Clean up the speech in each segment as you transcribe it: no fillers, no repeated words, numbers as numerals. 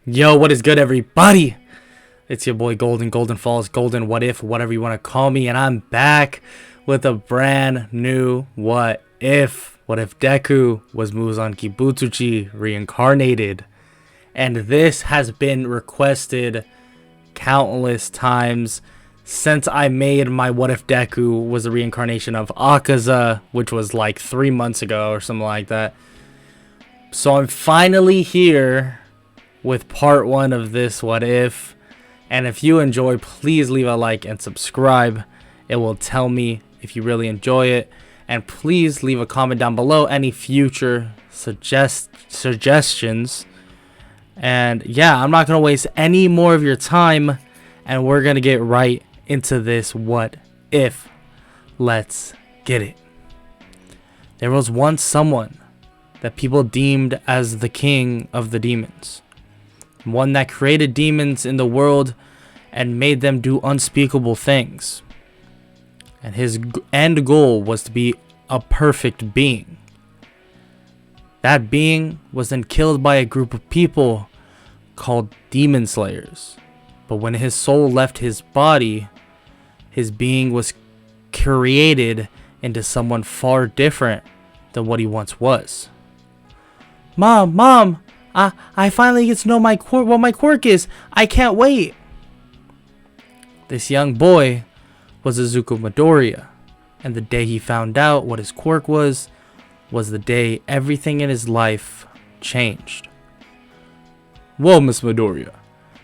Yo, what is good, everybody? It's your boy Golden Falls, Golden What If, whatever you want to call me, and I'm back with a brand new What If. What if Deku was Muzan Kibutsuji Reincarnated? And this has been requested countless times since I made my What If Deku was a reincarnation of Akaza, which was like 3 months ago or something like that. So I'm finally here with part 1 of this What If. And if you enjoy, please leave a like and subscribe. It will tell me if you really enjoy it. And please leave a comment down below any future suggestions. And yeah, I'm not going to waste any more of your time. And we're going to get right into this What If. Let's get it. There was once someone that people deemed as the king of the demons. One that created demons in the world and made them do unspeakable things. And his end goal was to be a perfect being. That being was then killed by a group of people called demon slayers. But when his soul left his body, his being was created into someone far different than what he once was. Mom, I finally get to know what my quirk is. I can't wait. This young boy was Izuku Midoriya, and the day he found out what his quirk was the day everything in his life changed. Well, Miss Midoriya,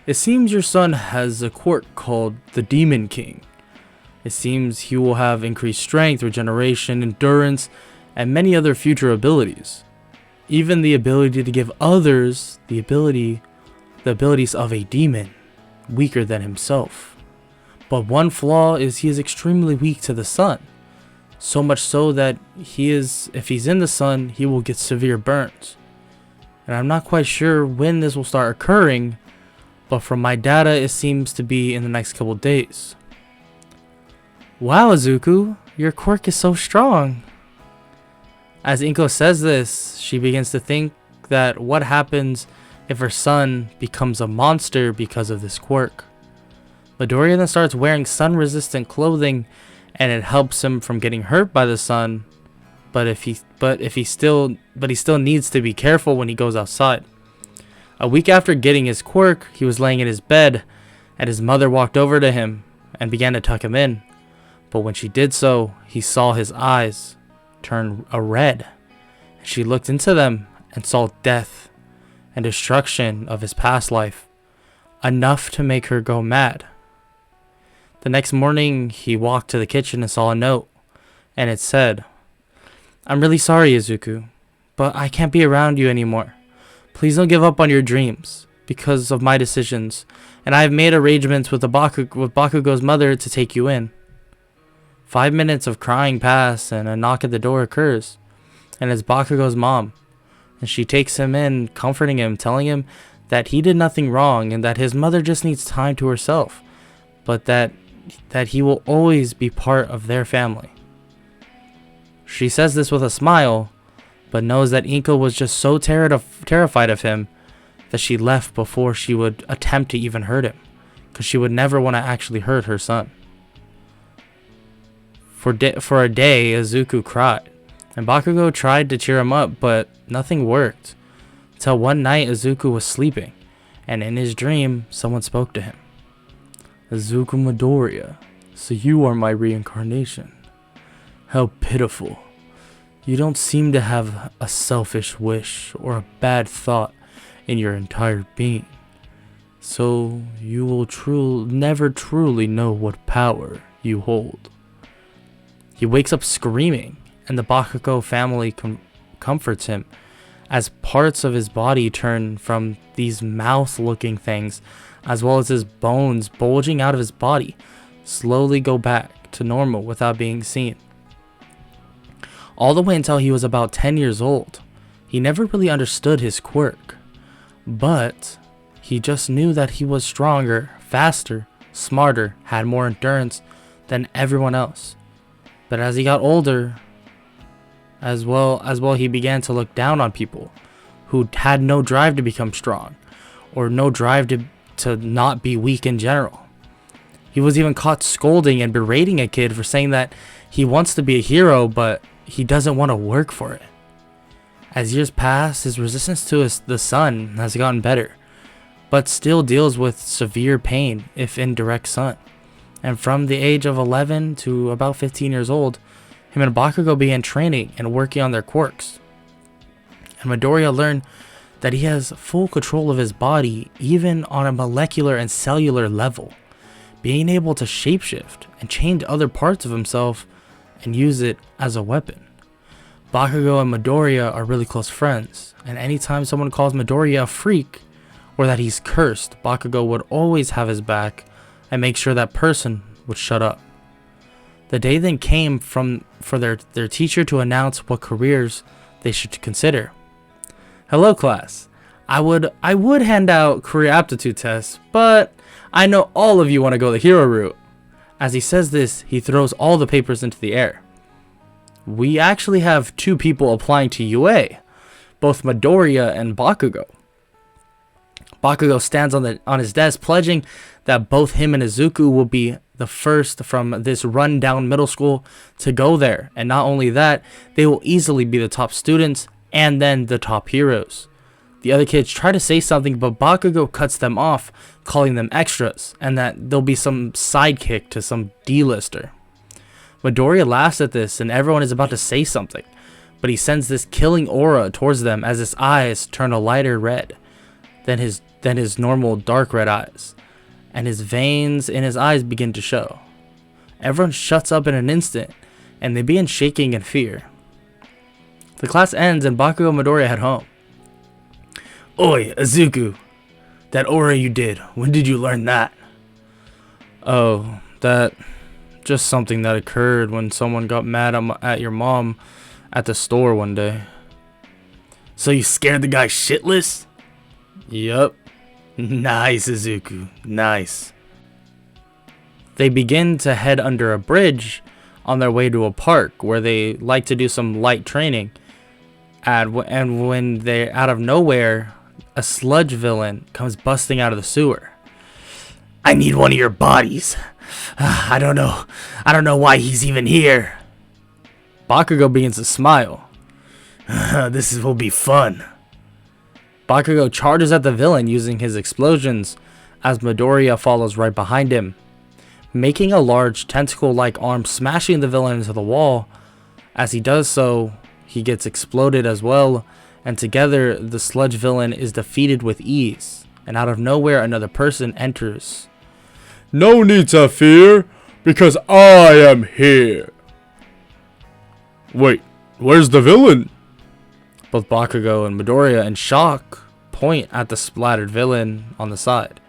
it seems your son has a quirk called the Demon King. It seems he will have increased strength, regeneration, endurance, and many other future abilities. Even the ability to give others the abilities of a demon, weaker than himself. But one flaw is he is extremely weak to the sun. So much so that if he's in the sun, he will get severe burns. And I'm not quite sure when this will start occurring, but from my data, it seems to be in the next couple days. Wow, Izuku, your quirk is so strong. As Inko says this, she begins to think that what happens if her son becomes a monster because of this quirk. Midoriya then starts wearing sun-resistant clothing, and it helps him from getting hurt by the sun. But he still needs to be careful when he goes outside. A week after getting his quirk, he was laying in his bed, and his mother walked over to him and began to tuck him in. But when she did so, he saw his eyes turn a red. She looked into them and saw death and destruction of his past life, enough to make her go mad. The next morning, he walked to the kitchen and saw a note, and it said, "I'm really sorry, Izuku, but I can't be around you anymore. Please don't give up on your dreams because of my decisions, and I have made arrangements with Bakugo's mother to take you in." 5 minutes of crying pass, and a knock at the door occurs, and it's Bakugo's mom. And she takes him in, comforting him, telling him that he did nothing wrong and that his mother just needs time to herself, but that he will always be part of their family. She says this with a smile, but knows that Inko was just so terrified of him that she left before she would attempt to even hurt him, because she would never want to actually hurt her son. For a day, Izuku cried, and Bakugo tried to cheer him up, but nothing worked. Till one night, Izuku was sleeping, and in his dream, someone spoke to him. "Izuku Midoriya, so you are my reincarnation. How pitiful. You don't seem to have a selfish wish or a bad thought in your entire being. So you will never truly know what power you hold." He wakes up screaming, and the Bakugo family comforts him as parts of his body turn from these mouth-looking things, as well as his bones bulging out of his body, slowly go back to normal without being seen. All the way until he was about 10 years old. He never really understood his quirk, but he just knew that he was stronger, faster, smarter, had more endurance than everyone else. But as he got older, as well, he began to look down on people who had no drive to become strong, or no drive to not be weak in general. He was even caught scolding and berating a kid for saying that he wants to be a hero, but he doesn't want to work for it. As years pass, his resistance to the sun has gotten better, but still deals with severe pain if in direct sun. And from the age of 11 to about 15 years old, him and Bakugo began training and working on their quirks. And Midoriya learned that he has full control of his body even on a molecular and cellular level, being able to shapeshift and change other parts of himself and use it as a weapon. Bakugo and Midoriya are really close friends, and anytime someone calls Midoriya a freak or that he's cursed, Bakugo would always have his back and make sure that person would shut up. The day then came for their teacher to announce what careers they should consider. Hello class, I would hand out career aptitude tests, but I know all of you want to go the hero route. As he says this, he throws all the papers into the air. We actually have 2 people applying to UA, both Midoriya and Bakugo. Bakugo stands on his desk, pledging that both him and Izuku will be the first from this run-down middle school to go there, and not only that, they will easily be the top students and then the top heroes. The other kids try to say something, but Bakugo cuts them off, calling them extras, and that they'll be some sidekick to some D-lister. Midoriya laughs at this, and everyone is about to say something, but he sends this killing aura towards them as his eyes turn a lighter red than his normal dark red eyes, and his veins in his eyes begin to show. Everyone shuts up in an instant, and they begin shaking in fear. The class ends, and Bakugo and Midoriya head home. Oi, Izuku, that aura you did, when did you learn that? Oh, that... just something that occurred when someone got mad at your mom at the store one day. So you scared the guy shitless? Yup. Nice, Izuku. Nice. They begin to head under a bridge on their way to a park where they like to do some light training. And when they're out of nowhere, a sludge villain comes busting out of the sewer. I need one of your bodies. I don't know why he's even here. Bakugo begins to smile. This will be fun. Bakugo charges at the villain using his explosions as Midoriya follows right behind him, making a large tentacle-like arm smashing the villain into the wall. As he does so, he gets exploded as well, and together the sludge villain is defeated with ease, and out of nowhere another person enters. No need to fear, because I am here. Wait, where's the villain? Both Bakugo and Midoriya, in shock, point at the splattered villain on the side.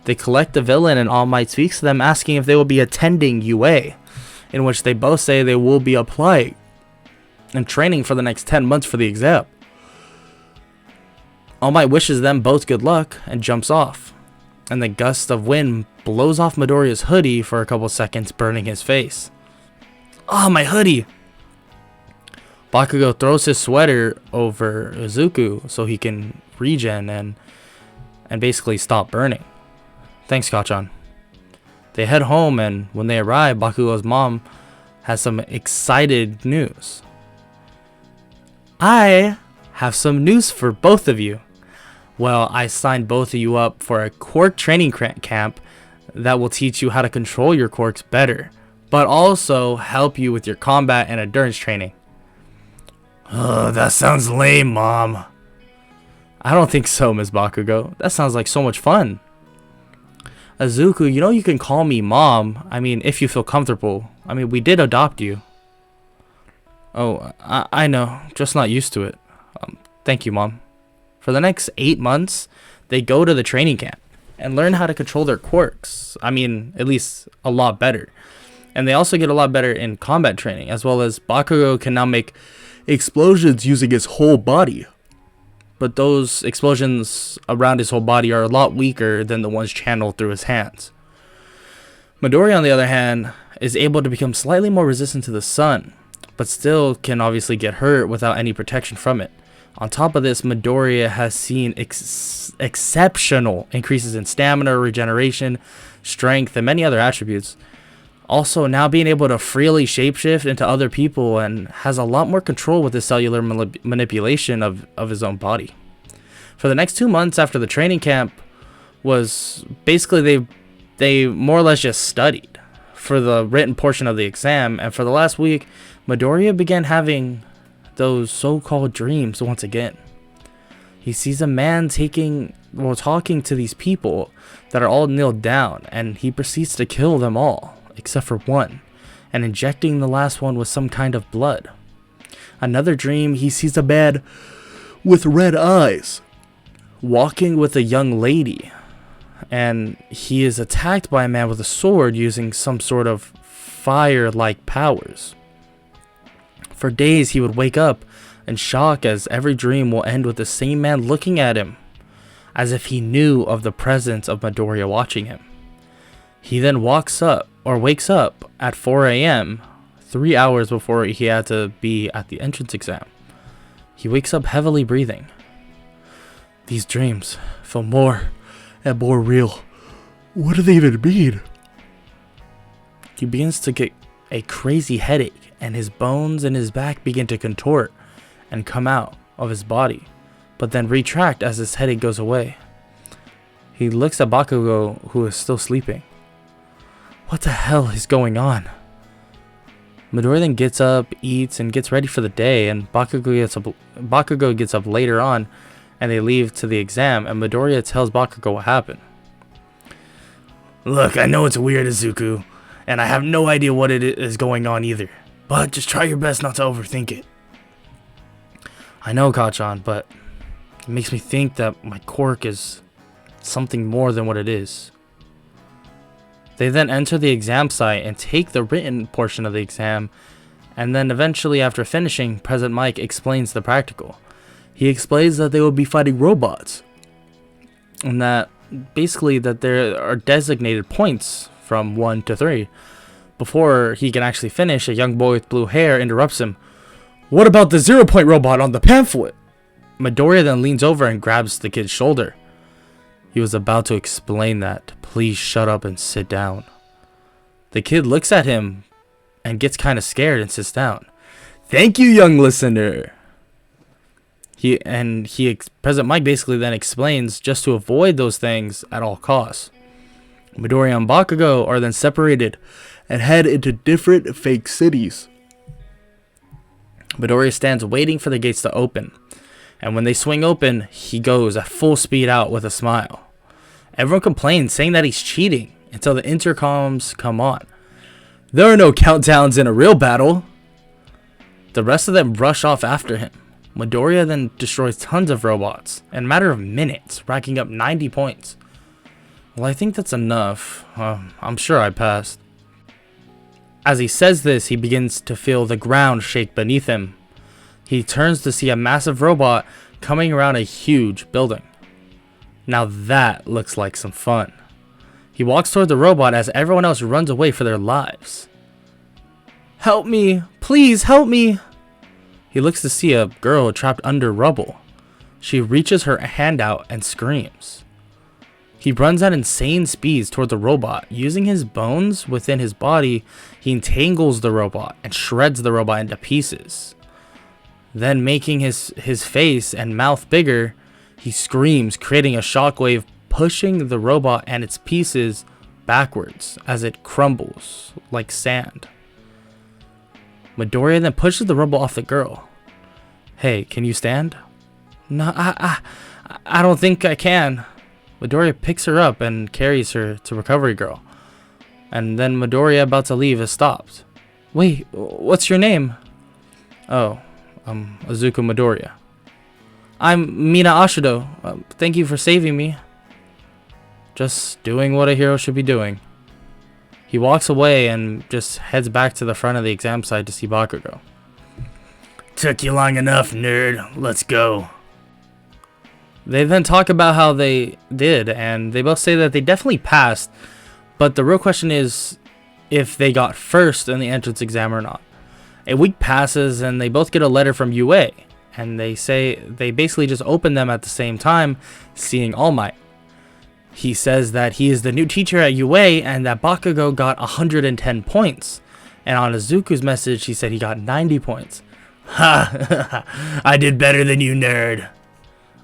They collect the villain, and All Might speaks to them, asking if they will be attending UA, in which they both say they will be applying and training for the next 10 months for the exam. All Might wishes them both good luck and jumps off, and the gust of wind blows off Midoriya's hoodie for a couple seconds, burning his face. Oh, my hoodie! Bakugo throws his sweater over Izuku so he can regen and basically stop burning. Thanks, Kachan. They head home, and when they arrive, Bakugo's mom has some excited news. I have some news for both of you. Well, I signed both of you up for a quirk training camp that will teach you how to control your quirks better, but also help you with your combat and endurance training. Oh, that sounds lame, Mom. I don't think so, Ms. Bakugo. That sounds like so much fun. Izuku, you know you can call me Mom. I mean, if you feel comfortable. I mean, we did adopt you. Oh, I know. Just not used to it. Thank you, Mom. For the next 8 months, they go to the training camp and learn how to control their quirks. I mean, at least a lot better. And they also get a lot better in combat training, as well as Bakugo can now make explosions using his whole body. But those explosions around his whole body are a lot weaker than the ones channeled through his hands. Midoriya, on the other hand, is able to become slightly more resistant to the sun, but still can obviously get hurt without any protection from it. On top of this, Midoriya has seen exceptional increases in stamina, regeneration, strength, and many other attributes. Also, now being able to freely shapeshift into other people and has a lot more control with his cellular manipulation of his own body. For the next 2 months after the training camp was basically they more or less just studied for the written portion of the exam, and for the last week, Midoriya began having those so-called dreams once again. He sees a man talking to these people that are all kneeled down, and he proceeds to kill them all, except for one, and injecting the last one with some kind of blood. Another dream, he sees a man with red eyes walking with a young lady, and he is attacked by a man with a sword using some sort of fire-like powers. For days he would wake up in shock, as every dream will end with the same man looking at him, as if he knew of the presence of Midoriya watching him. He then wakes up at 4 a.m., 3 hours before he had to be at the entrance exam. He wakes up heavily breathing. These dreams feel more and more real. What do they even mean? He begins to get a crazy headache, and his bones in his back begin to contort and come out of his body, but then retract as his headache goes away. He looks at Bakugo, who is still sleeping. What the hell is going on? Midoriya then gets up, eats, and gets ready for the day, and Bakugo gets up later on, and they leave to the exam, and Midoriya tells Bakugo what happened. Look, I know it's weird, Izuku, and I have no idea what it is going on either, but just try your best not to overthink it. I know, Kachan, but it makes me think that my quirk is something more than what it is. They then enter the exam site and take the written portion of the exam, and then eventually, after finishing, President Mike explains the practical. He explains that they will be fighting robots, and that basically that there are designated points from 1 to 3. Before he can actually finish, a young boy with blue hair interrupts him. What about the 0-point robot on the pamphlet? Midoriya then leans over and grabs the kid's shoulder. He was about to explain that. Please shut up and sit down. The kid looks at him and gets kind of scared and sits down. Thank you, young listener. President Mike basically then explains just to avoid those things at all costs. Midoriya and Bakugo are then separated and head into different fake cities. Midoriya stands waiting for the gates to open, and when they swing open, he goes at full speed out with a smile. Everyone complains, saying that he's cheating, until the intercoms come on. There are no countdowns in a real battle. The rest of them rush off after him. Midoriya then destroys tons of robots in a matter of minutes, racking up 90 points. Well, I think that's enough. I'm sure I passed. As he says this, he begins to feel the ground shake beneath him. He turns to see a massive robot coming around a huge building. Now that looks like some fun. He walks toward the robot as everyone else runs away for their lives. Help me! Please help me! He looks to see a girl trapped under rubble. She reaches her hand out and screams. He runs at insane speeds toward the robot. Using his bones within his body, he entangles the robot and shreds the robot into pieces. Then, making his face and mouth bigger, he screams, creating a shockwave, pushing the robot and its pieces backwards as it crumbles like sand. Midoriya then pushes the robot off the girl. Hey, can you stand? No, I don't think I can. Midoriya picks her up and carries her to Recovery Girl. And then Midoriya, about to leave, is stopped. Wait, what's your name? Oh, Izuku Midoriya. I'm Mina Ashido. Thank you for saving me. Just doing what a hero should be doing. He walks away and just heads back to the front of the exam site to see Bakugo. Took you long enough, nerd. Let's go. They then talk about how they did, and they both say that they definitely passed, but the real question is if they got first in the entrance exam or not. A week passes, and they both get a letter from UA, and they basically just open them at the same time, seeing All Might. He says that he is the new teacher at UA and that Bakugo got 110 points. And on Izuku's message, he said he got 90 points. Ha! I did better than you, nerd.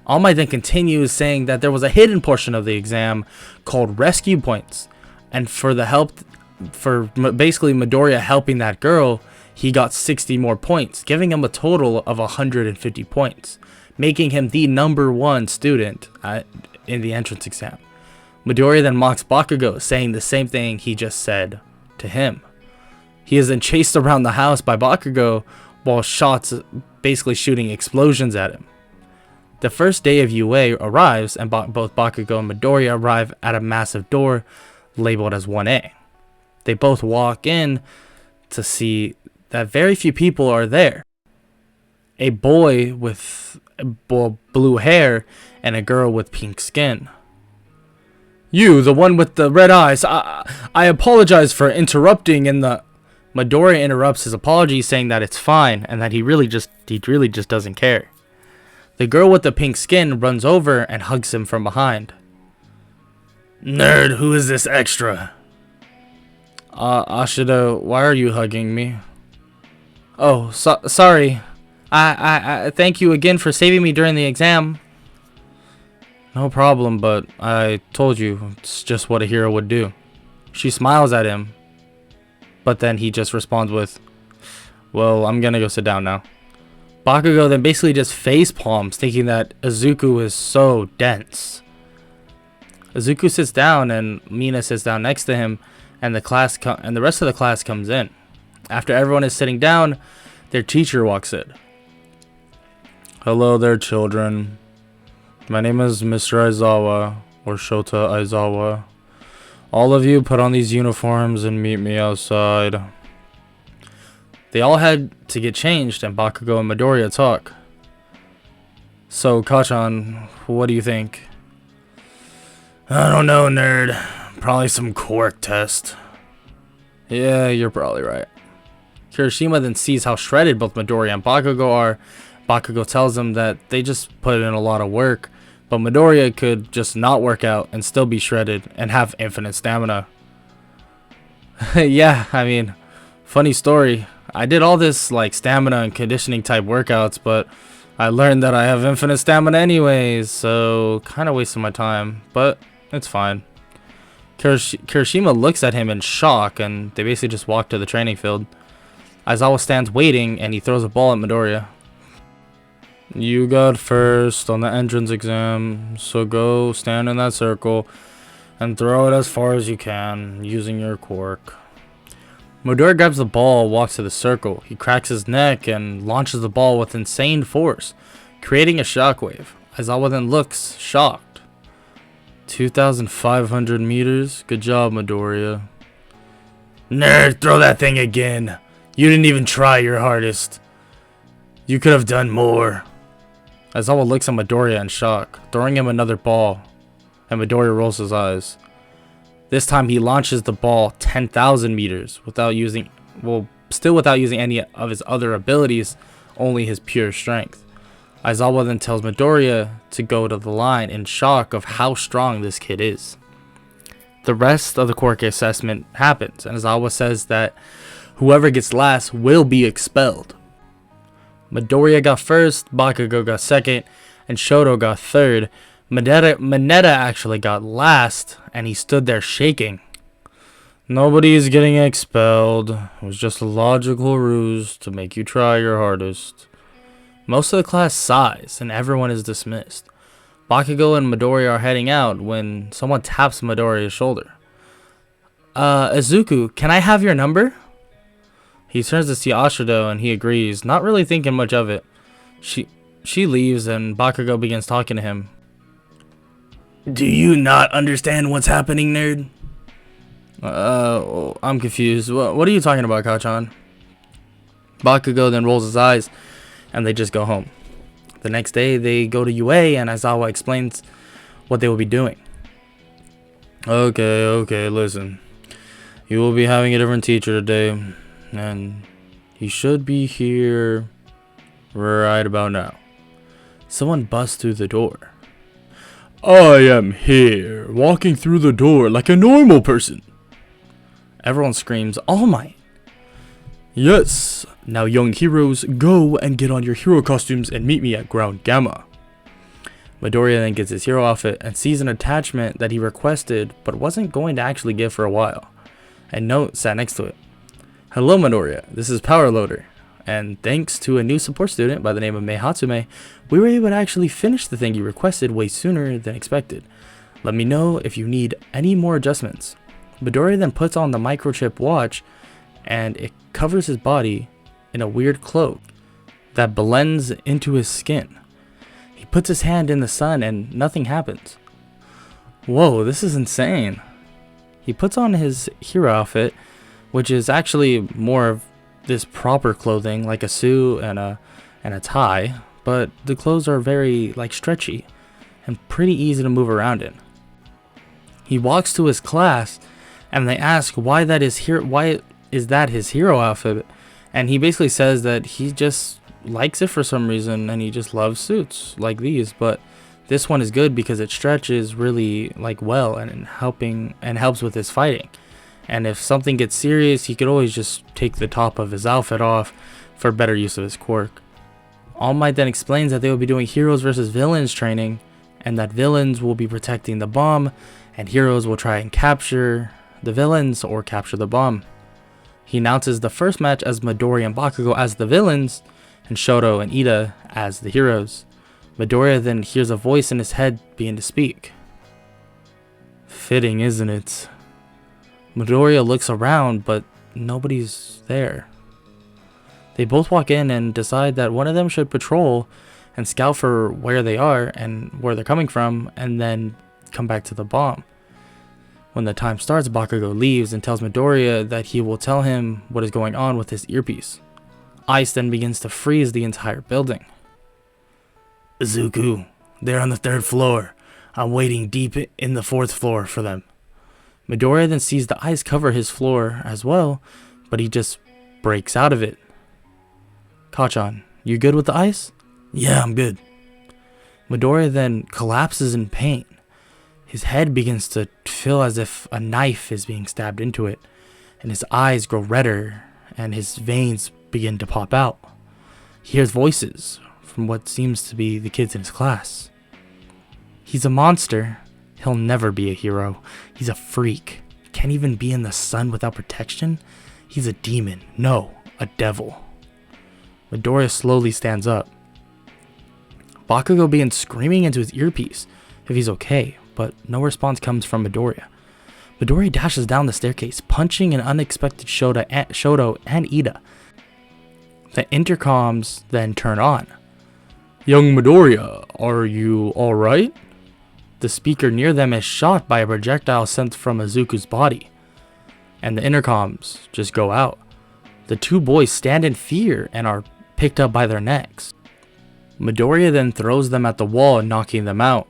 All Might then continues saying that there was a hidden portion of the exam called rescue points. And for basically Midoriya helping that girl, he got 60 more points, giving him a total of 150 points, making him the #1 student in the entrance exam. Midoriya then mocks Bakugo, saying the same thing he just said to him. He is then chased around the house by Bakugo while shots basically shooting explosions at him. The first day of UA arrives, and both Bakugo and Midoriya arrive at a massive door labeled as 1A. They both walk in to see that very few people are there. A boy with blue hair and a girl with pink skin. You, the one with the red eyes, I apologize for interrupting. And the Midoriya interrupts his apology, saying that it's fine and that he really just doesn't care. The girl with the pink skin runs over and hugs him from behind. Nerd, who is this extra? Ashida, why are you hugging me? Oh, sorry. I thank you again for saving me during the exam. No problem, but I told you, it's just what a hero would do. She smiles at him, but then he just responds with, well, I'm gonna go sit down now. Bakugo then basically just face palms, thinking that Izuku is so dense. Izuku sits down and Mina sits down next to him, and the rest of the class comes in. After everyone is sitting down, their teacher walks in. Hello there, children. My name is Mr. Aizawa, or Shota Aizawa. All of you put on these uniforms and meet me outside. They all had to get changed, and Bakugo and Midoriya talk. So, Kachan, what do you think? I don't know, nerd. Probably some quirk test. Yeah, you're probably right. Kirishima then sees how shredded both Midoriya and Bakugo are. Bakugo tells him that they just put in a lot of work, but Midoriya could just not work out and still be shredded and have infinite stamina. Yeah, I mean, funny story. I did all this like stamina and conditioning type workouts, but I learned that I have infinite stamina anyways, so kind of wasting my time, but it's fine. Kirishima looks at him in shock, and they basically just walk to the training field. Aizawa stands waiting, and he throws a ball at Midoriya. You got first on the entrance exam, so go stand in that circle and throw it as far as you can using your quirk. Midoriya grabs the ball, walks to the circle. He cracks his neck and launches the ball with insane force, creating a shockwave. Aizawa then looks shocked. 2,500 meters? Good job, Midoriya. Nerd, throw that thing again. You didn't even try your hardest. You could have done more. Aizawa looks at Midoriya in shock, throwing him another ball, and Midoriya rolls his eyes. This time he launches the ball 10,000 meters without using any of his other abilities, only his pure strength. Aizawa then tells Midoriya to go to the line in shock of how strong this kid is. The rest of the quirk assessment happens, and Aizawa says that whoever gets last will be expelled. Midoriya got first, Bakugo got second, and Shoto got third. Mineta actually got last, and he stood there shaking. Nobody is getting expelled. It was just a logical ruse to make you try your hardest. Most of the class sighs, and everyone is dismissed. Bakugo and Midoriya are heading out when someone taps Midoriya's shoulder. Izuku, can I have your number? He turns to see Ashida, and he agrees, not really thinking much of it. She leaves, and Bakugo begins talking to him. Do you not understand what's happening, nerd? I'm confused. What are you talking about, Kachan? Bakugo then rolls his eyes, and they just go home. The next day, they go to UA, and Aizawa explains what they will be doing. Okay, listen. You will be having a different teacher today, and he should be here right about now. Someone busts through the door. I am here, walking through the door like a normal person. Everyone screams, All Might. Yes, now young heroes, go and get on your hero costumes and meet me at Ground Gamma. Midoriya then gets his hero outfit and sees an attachment that he requested but wasn't going to actually give for a while. A note sat next to it. Hello Midoriya, this is Power Loader, and thanks to a new support student by the name of Mei Hatsume, we were able to actually finish the thing you requested way sooner than expected. Let me know if you need any more adjustments. Midoriya then puts on the microchip watch and it covers his body in a weird cloak that blends into his skin. He puts his hand in the sun and nothing happens. Whoa, this is insane. He puts on his hero outfit, which is actually more of this proper clothing, like a suit and a tie, but the clothes are very stretchy and pretty easy to move around in. He walks to his class and they ask why is that his hero outfit, and he basically says that he just likes it for some reason and he just loves suits like these, but this one is good because it stretches really well and helps with his fighting. And if something gets serious, he could always just take the top of his outfit off for better use of his quirk. All Might then explains that they will be doing heroes versus villains training, and that villains will be protecting the bomb and heroes will try and capture the villains or capture the bomb. He announces the first match as Midoriya and Bakugo as the villains and Shoto and Ida as the heroes. Midoriya then hears a voice in his head begin to speak. Fitting, isn't it? Midoriya looks around, but nobody's there. They both walk in and decide that one of them should patrol and scout for where they are and where they're coming from, and then come back to the bomb. When the time starts, Bakugo leaves and tells Midoriya that he will tell him what is going on with his earpiece. Ice then begins to freeze the entire building. Izuku, they're on the 3rd floor. I'm waiting deep in the 4th floor for them. Midoriya then sees the ice cover his floor as well, but he just breaks out of it. Kachan, you good with the ice? Yeah, I'm good. Midoriya then collapses in pain. His head begins to feel as if a knife is being stabbed into it, and his eyes grow redder, and his veins begin to pop out. He hears voices from what seems to be the kids in his class. He's a monster. He'll never be a hero. He's a freak. Can't even be in the sun without protection. He's a demon. No, a devil. Midoriya slowly stands up. Bakugo begins screaming into his earpiece if he's okay, but no response comes from Midoriya. Midoriya dashes down the staircase, punching an unexpected Shoto and Ida. The intercoms then turn on. Young Midoriya, are you alright? The speaker near them is shot by a projectile sent from Izuku's body, and the intercoms just go out. The two boys stand in fear and are picked up by their necks. Midoriya then throws them at the wall, knocking them out,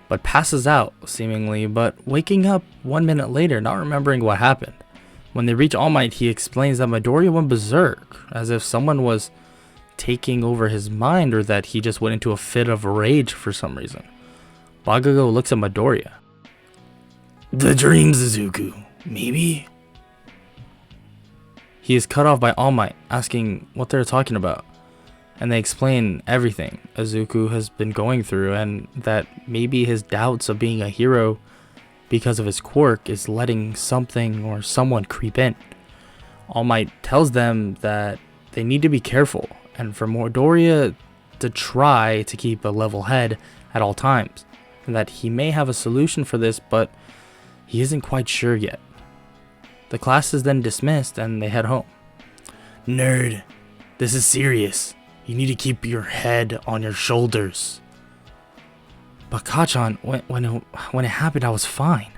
but passes out seemingly, but waking up 1 minute later, not remembering what happened. When they reach All Might, he explains that Midoriya went berserk, as if someone was taking over his mind or that he just went into a fit of rage for some reason. Bakugo looks at Midoriya. The dreams, Izuku. Maybe? He is cut off by All Might, asking what they're talking about. And they explain everything Izuku has been going through, and that maybe his doubts of being a hero because of his quirk is letting something or someone creep in. All Might tells them that they need to be careful, and for Midoriya to try to keep a level head at all times, and that he may have a solution for this, but he isn't quite sure yet. The class is then dismissed and they head home. Nerd, this is serious. You need to keep your head on your shoulders. But Kachan, when it happened, I was fine.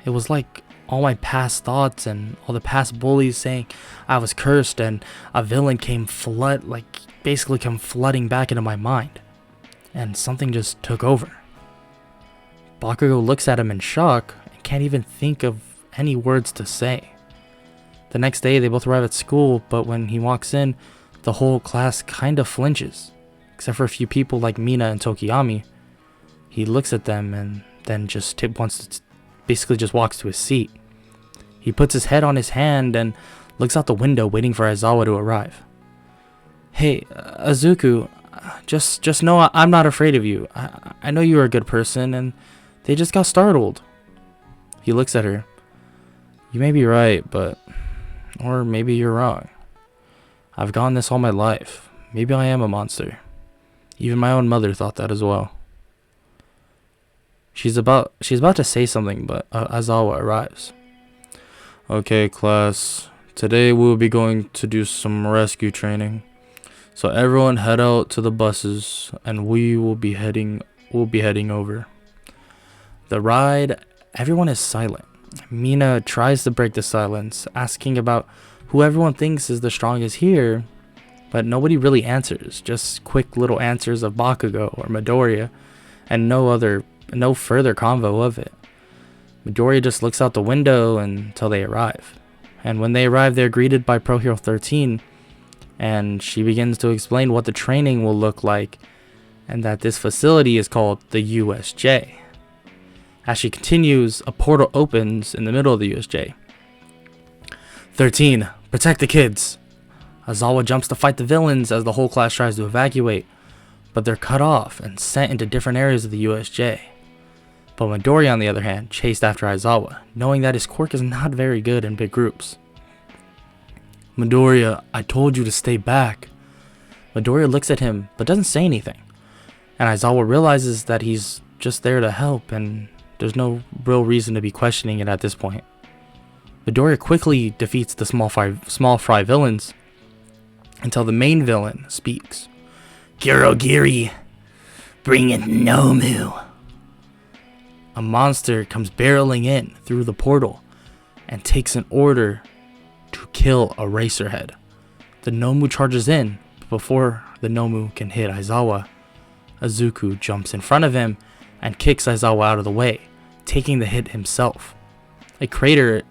It was like all my past thoughts and all the past bullies saying I was cursed, and a villain came flooding back into my mind, and something just took over. Bakugo looks at him in shock and can't even think of any words to say. The next day, they both arrive at school, but when he walks in, the whole class kind of flinches. except for a few people like Mina and Tokiyami. He looks at them and then just basically just walks to his seat. He puts his head on his hand and looks out the window waiting for Aizawa to arrive. Hey, Azuku, just know I'm not afraid of you. I know you're a good person and they just got startled. He looks at her. You may be right, or maybe you're wrong. I've gone this all my life. Maybe I am a monster. Even my own mother thought that as well. She's about to say something, but Aizawa arrives. Okay, class. Today we'll be going to do some rescue training. So everyone head out to the buses and we'll be heading over. The ride, everyone is silent. Mina tries to break the silence, asking about who everyone thinks is the strongest here, but nobody really answers. Just quick little answers of Bakugo or Midoriya, and no further convo of it. Midoriya just looks out the window until they arrive. And when they arrive, they're greeted by Pro Hero 13, and she begins to explain what the training will look like, and that this facility is called the USJ. As she continues, a portal opens in the middle of the USJ. 13, protect the kids. Aizawa jumps to fight the villains as the whole class tries to evacuate, but they're cut off and sent into different areas of the USJ. But Midoriya, on the other hand, chased after Aizawa, knowing that his quirk is not very good in big groups. Midoriya, I told you to stay back. Midoriya looks at him, but doesn't say anything. And Aizawa realizes that he's just there to help, and there's no real reason to be questioning it at this point. Midoriya quickly defeats the small fry villains, until the main villain speaks. Kurogiri, bring in Nomu. A monster comes barreling in through the portal and takes an order to kill Eraserhead. The Nomu charges in, but before the Nomu can hit Aizawa, Azuku jumps in front of him and kicks Aizawa out of the way, taking the hit himself. A crater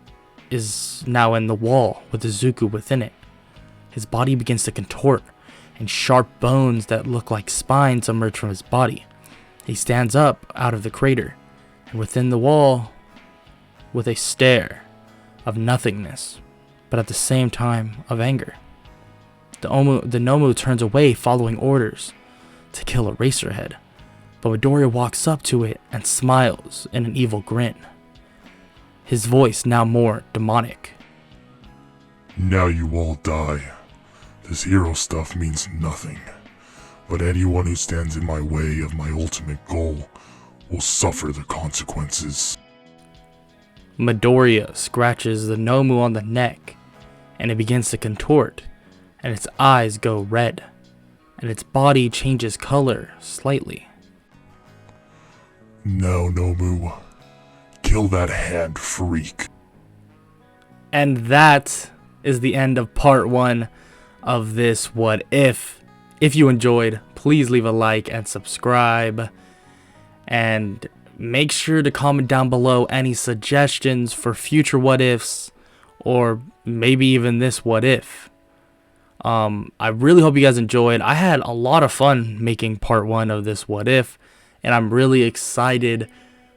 is now in the wall with Azuku within it. His body begins to contort, and sharp bones that look like spines emerge from his body. He stands up out of the crater, and within the wall, with a stare of nothingness, but at the same time of anger. The Nomu turns away following orders to kill Eraserhead, but Midoriya walks up to it and smiles in an evil grin. His voice now more demonic. Now you all die. This hero stuff means nothing, but anyone who stands in my way of my ultimate goal will suffer the consequences. Midoriya scratches the Nomu on the neck, and it begins to contort, and its eyes go red, and its body changes color slightly. Now, Nomu, kill that hand freak. And that is the end of part 1 of this What If. If you enjoyed, please leave a like and subscribe. And make sure to comment down below any suggestions for future What Ifs, or maybe even this What If. I really hope you guys enjoyed. I had a lot of fun making part 1 of this What If, and I'm really excited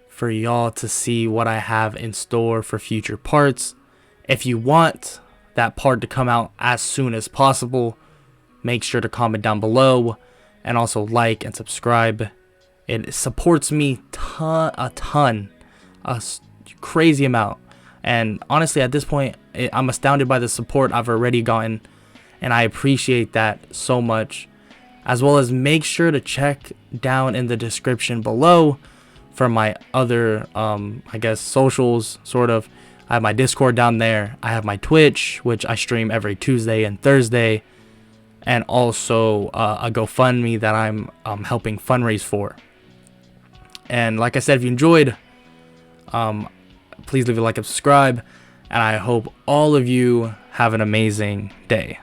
for y'all to see what I have in store for future parts. If you want that part to come out as soon as possible, make sure to comment down below, and also like and subscribe. It supports me a crazy amount, and honestly at this point I'm astounded by the support I've already gotten, and I appreciate that so much. As well as make sure to check down in the description below for my other socials, sort of. I have my Discord down there. I have my Twitch, which I stream every Tuesday and Thursday, and also a GoFundMe that I'm helping fundraise for. And like I said, if you enjoyed, please leave a like and subscribe, and I hope all of you have an amazing day.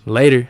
Later.